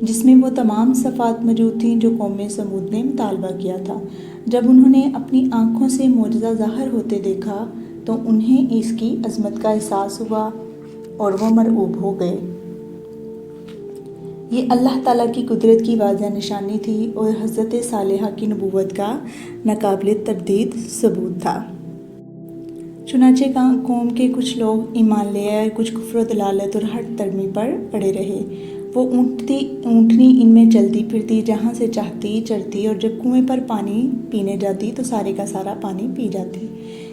جس میں وہ تمام صفات موجود تھیں جو قوم سمود نے مطالبہ کیا تھا۔ جب انہوں نے اپنی آنکھوں سے معجزہ ظاہر ہوتے دیکھا تو انہیں اس کی عظمت کا احساس ہوا اور وہ مرعوب ہو گئے۔ یہ اللہ تعالیٰ کی قدرت کی واضح نشانی تھی اور حضرت صالحہ کی نبوت کا ناقابل تردید ثبوت تھا۔ چنانچہ قوم کے کچھ لوگ ایمان لے آئے، کچھ کفر و دلالت اور ہٹ درمی پر پڑے رہے۔ وہ اونٹنی ان میں چلتی پھرتی، جہاں سے چاہتی چرتی، اور جب کنویں پر پانی پینے جاتی تو سارے کا سارا پانی پی جاتی۔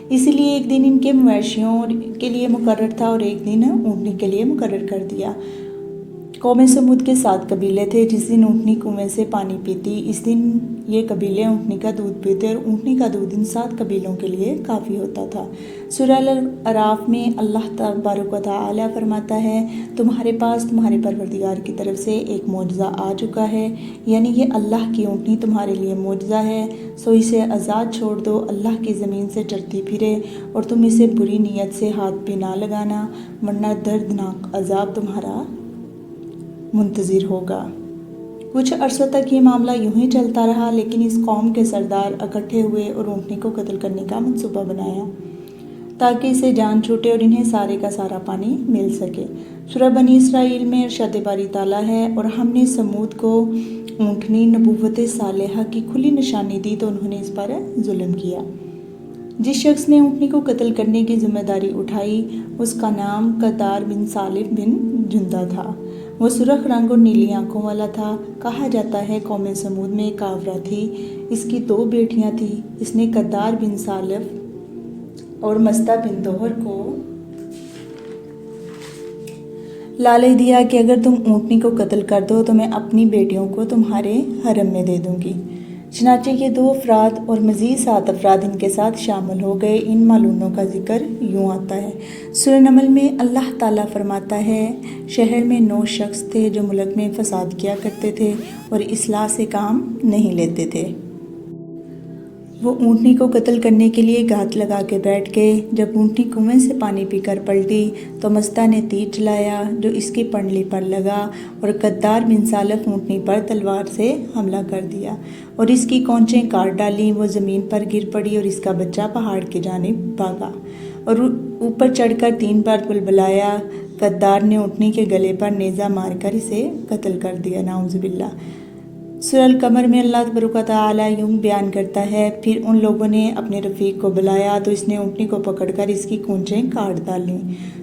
اسی لیے ایک دن ان کے مویشیوں کے لیے مقرر تھا اور ایک دن اونٹنی کے لیے مقرر کر دیا۔ قوم سمود کے 7 قبیلے تھے۔ جس دن اونٹنی کنویں سے پانی پیتی، اس دن یہ قبیلے اونٹنی کا دودھ پیتے اور اونٹنی کا دودھ ان 7 قبیلوں کے لیے کافی ہوتا تھا۔ سورہ الاعراف میں اللہ تبارک و تعالیٰ فرماتا ہے، تمہارے پاس تمہارے پروردگار کی طرف سے ایک معجزہ آ چکا ہے، یعنی یہ اللہ کی اونٹنی تمہارے لیے معجزہ ہے، سو اسے آزاد چھوڑ دو، اللہ کی زمین سے چرتی پھرے، اور تم اسے بری نیت سے ہاتھ بھی نہ لگانا، ورنہ دردناک عذاب تمہارا منتظر ہوگا۔ کچھ عرصہ تک یہ معاملہ یوں ہی چلتا رہا، لیکن اس قوم کے سردار اکٹھے ہوئے اور اونٹنی کو قتل کرنے کا منصوبہ بنایا تاکہ اسے جان چھوٹے اور انہیں سارے کا سارا پانی مل سکے۔ سورہ بنی اسرائیل میں ارشاد باری تعالیٰ ہے، اور ہم نے سمود کو اونٹنی نبوت صالحہ کی کھلی نشانی دی تو انہوں نے اس پر ظلم کیا۔ جس شخص نے اونٹنی کو قتل کرنے کی ذمہ داری اٹھائی اس کا نام قدار بن صالف بن جندہ تھا۔ وہ سرخ رنگ اور نیلی آنکھوں والا تھا۔ کہا جاتا ہے قوم سمود میں ایک کافرہ تھی، اس کی 2 بیٹیاں تھیں۔ اس نے قدار بن صالف اور مستہ بن دہر کو لالچ دیا کہ اگر تم اونٹنی کو قتل کر دو تو میں اپنی بیٹیوں کو تمہارے حرم میں دے دوں گی۔ چنانچہ یہ 2 افراد اور مزید 7 افراد ان کے ساتھ شامل ہو گئے۔ ان مالونوں کا ذکر یوں آتا ہے۔ سورہ نمل میں اللہ تعالیٰ فرماتا ہے، شہر میں 9 شخص تھے جو ملک میں فساد کیا کرتے تھے اور اصلاح سے کام نہیں لیتے تھے۔ وہ اونٹنی کو قتل کرنے کے لیے گھات لگا کے بیٹھ گئے۔ جب اونٹنی کنویں سے پانی پی کر پلٹی تو مستہ نے تیر چلایا جو اس کی پنڈلی پر لگا، اور قدار بن صالف اونٹنی پر تلوار سے حملہ کر دیا اور اس کی کونچیں کاٹ ڈالیں۔ وہ زمین پر گر پڑی اور اس کا بچہ پہاڑ کی جانب بھاگا اور اوپر چڑھ کر 3 بار بلبلایا۔ قدار نے اونٹنی کے گلے پر نیزہ مار کر اسے قتل کر دیا، نعوذ باللہ۔ سورہ القمر میں اللہ تبارک و تعالیٰ یوں بیان کرتا ہے، پھر ان لوگوں نے اپنے رفیق کو بلایا تو اس نے اونٹنی کو پکڑ کر اس کی کونچیں کاٹ ڈالیں،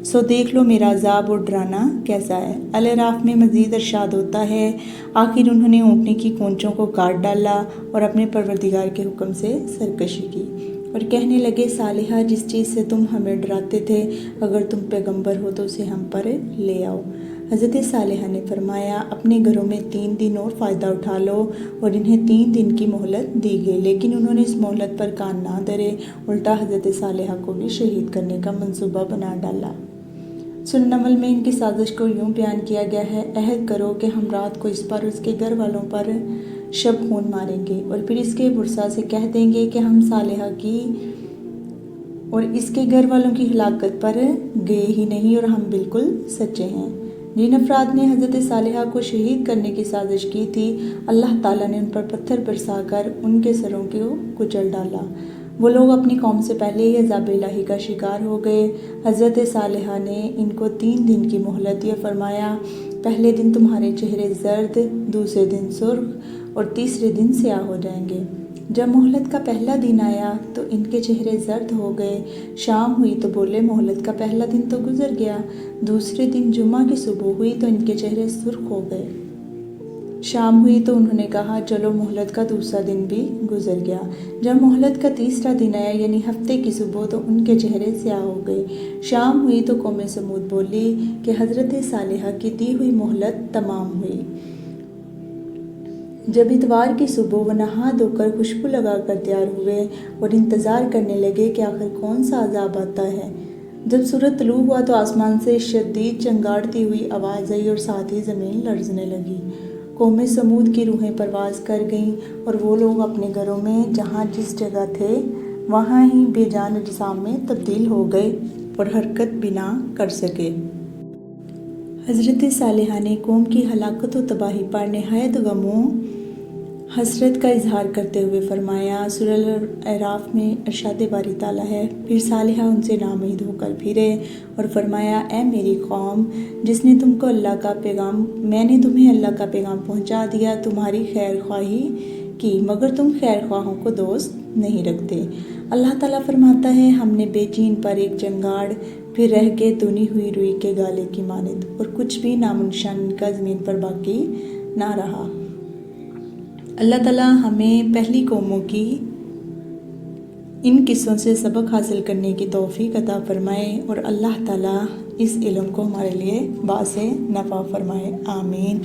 سو دیکھ لو میرا عذاب اور ڈرانا کیسا ہے۔ الاعراف میں مزید ارشاد ہوتا ہے، آخر انہوں نے اونٹنی کی کونچوں کو کاٹ ڈالا اور اپنے پروردگار کے حکم سے سرکشی کی اور کہنے لگے، صالحہ جس چیز سے تم ہمیں ڈراتے تھے، اگر تم پیغمبر ہو تو اسے ہم پر لے آؤ۔ حضرت صالحہ نے فرمایا، اپنے گھروں میں 3 دن اور فائدہ اٹھا لو، اور انہیں 3 دن کی مہلت دی گئی، لیکن انہوں نے اس مہلت پر کان نہ دھرے، الٹا حضرت صالحہ کو بھی شہید کرنے کا منصوبہ بنا ڈالا۔ سورہ نمل میں ان کی سازش کو یوں بیان کیا گیا ہے، عہد کرو کہ ہم رات کو اس پر اور اس کے گھر والوں پر شب خون ماریں گے، اور پھر اس کے ورثاء سے کہہ دیں گے کہ ہم صالحہ کی اور اس کے گھر والوں کی ہلاکت پر گئے ہی نہیں اور ہم بالکل سچے ہیں۔ جن افراد نے حضرت صالحہ کو شہید کرنے کی سازش کی تھی، اللہ تعالیٰ نے ان پر پتھر برسا کر ان کے سروں کو کچل ڈالا۔ وہ لوگ اپنی قوم سے پہلے ہی عذاب الہی کا شکار ہو گئے۔ حضرت صالحہ نے ان کو 3 دن کی مہلت دی اور فرمایا، پہلے دن تمہارے چہرے زرد، دوسرے دن سرخ اور تیسرے دن سیاہ ہو جائیں گے۔ جب مہلت کا پہلا دن آیا تو ان کے چہرے زرد ہو گئے۔ شام ہوئی تو بولے، مہلت کا پہلا دن تو گزر گیا۔ دوسرے دن جمعہ کی صبح ہوئی تو ان کے چہرے سرخ ہو گئے۔ شام ہوئی تو انہوں نے کہا، چلو مہلت کا دوسرا دن بھی گزر گیا۔ جب مہلت کا تیسرا دن آیا یعنی ہفتے کی صبح تو ان کے چہرے سیاہ ہو گئے۔ شام ہوئی تو قوم سمود بولی کہ حضرت صالحہ کی دی ہوئی مہلت تمام ہوئی۔ جب اتوار کی صبح وہ نہا دھو کر خوشبو لگا کر تیار ہوئے اور انتظار کرنے لگے کہ آخر کون سا عذاب آتا ہے۔ جب سورج طلوع ہوا تو آسمان سے شدید چنگاڑتی ہوئی آواز آئی اور ساتھ ہی زمین لرزنے لگی۔ قوم سمود کی روحیں پرواز کر گئیں اور وہ لوگ اپنے گھروں میں جہاں جس جگہ تھے وہاں ہی بے جان اجسام میں تبدیل ہو گئے اور حرکت بھی نہ کر سکے۔ حضرت صالحہ نے قوم کی ہلاکت و تباہی پر نہایت غم و حسرت کا اظہار کرتے ہوئے فرمایا۔ سورہ الاعراف میں ارشاد باری تعالیٰ ہے، پھر صالحہ ان سے ناامید ہو کر پھرے اور فرمایا، اے میری قوم، جس نے تم کو میں نے تمہیں اللہ کا پیغام پہنچا دیا، تمہاری خیر خواہی کی، مگر تم خیر خواہوں کو دوست نہیں رکھتے۔ اللہ تعالیٰ فرماتا ہے، ہم نے بے چین پر ایک چنگاڑ پھر رہ کے دھنی ہوئی روئی کے گالے کی مانند، اور کچھ بھی نام و نشان ان کا زمین پر باقی نہ رہا۔ اللہ تعالیٰ ہمیں پہلی قوموں کی ان قصوں سے سبق حاصل کرنے کی توفیق عطا فرمائے، اور اللہ تعالیٰ اس علم کو ہمارے لیے باعث نفع فرمائے۔ آمین۔